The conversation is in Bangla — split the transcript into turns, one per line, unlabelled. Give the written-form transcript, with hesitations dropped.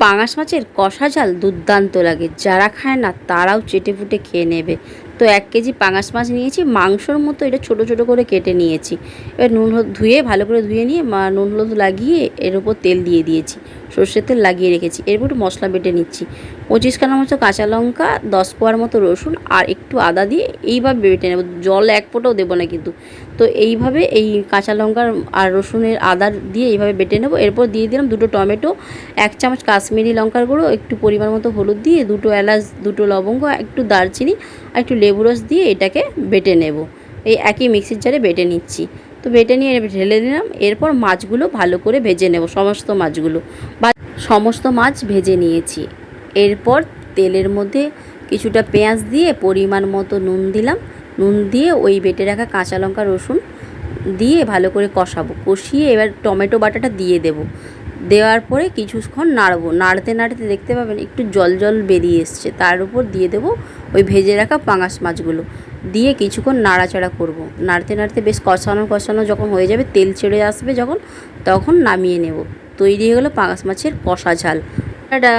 পাঙাশ মাছের কষা ঝাল দুর্দান্ত লাগে, যারা খায় না তারাও চেটেপুটে খেয়ে নেবে। তো 1 কেজি পাঙাশ মাছ নিয়েছি, মাংসর মতো এটা ছোট ছোট করে কেটে নিয়েছি। এবার নুন হলুদ ধুয়ে ভালো করে ধুয়ে নিয়ে নুন হলুদ লাগিয়ে এর উপর তেল দিয়ে দিয়েছি, সর্ষের তেল লাগিয়ে রেখেছি। এরপর একটু মশলা বেটে নিচ্ছি, 25খানা মতো কাঁচা লঙ্কা, 10 কোয়ার মতো রসুন আর একটু আদা দিয়ে এইভাবে বেটে নেব, জল এক ফোঁটাও দেবো না কিন্তু। তো এইভাবে এই কাঁচা লঙ্কার আর রসুনের আদা দিয়ে এইভাবে বেটে নেব। এরপর দিয়ে দিলাম 2টো টমেটো, 1 চামচ কাশ্মীরি লঙ্কার গুঁড়ো, একটু পরিমাণ মতো হলুদ দিয়ে 2টো এলাচ, 2টো লবঙ্গ, একটু দারচিনি আর একটু লেবু রস দিয়ে এটাকে বেটে নেব। এই একই মিক্সির জারে বেটে নিচ্ছি। তো বেটে নিয়ে ঢেলে দিলাম। এরপর মাছগুলো ভালো করে ভেজে নেব, সমস্ত মাছ ভেজে নিয়েছি। এরপর তেলের মধ্যে কিছুটা পেঁয়াজ দিয়ে পরিমাণ মতো নুন দিলাম। নুন দিয়ে ওই বেটে রাখা কাঁচা লঙ্কা রসুন দিয়ে ভালো করে কষাবো। কষিয়ে এবার টমেটো বাটাটা দিয়ে দেব। দেওয়ার পরে কিছুক্ষণ নাড়বো। নাড়তে নাড়তে দেখতে পাবেন একটু জল জল বেরিয়ে এসছে। তার উপর দিয়ে দেবো ওই ভেজে রাখা পাঙাশ মাছগুলো, দিয়ে কিছুক্ষণ নাড়াচাড়া করব। নাড়তে নাড়তে বেশ কষানো যখন হয়ে যাবে, তেল ছেড়ে আসবে যখন, তখন নামিয়ে নেব। তৈরি হয়ে গেলো পাঙাশ মাছের কষা ঝাল। টাটা।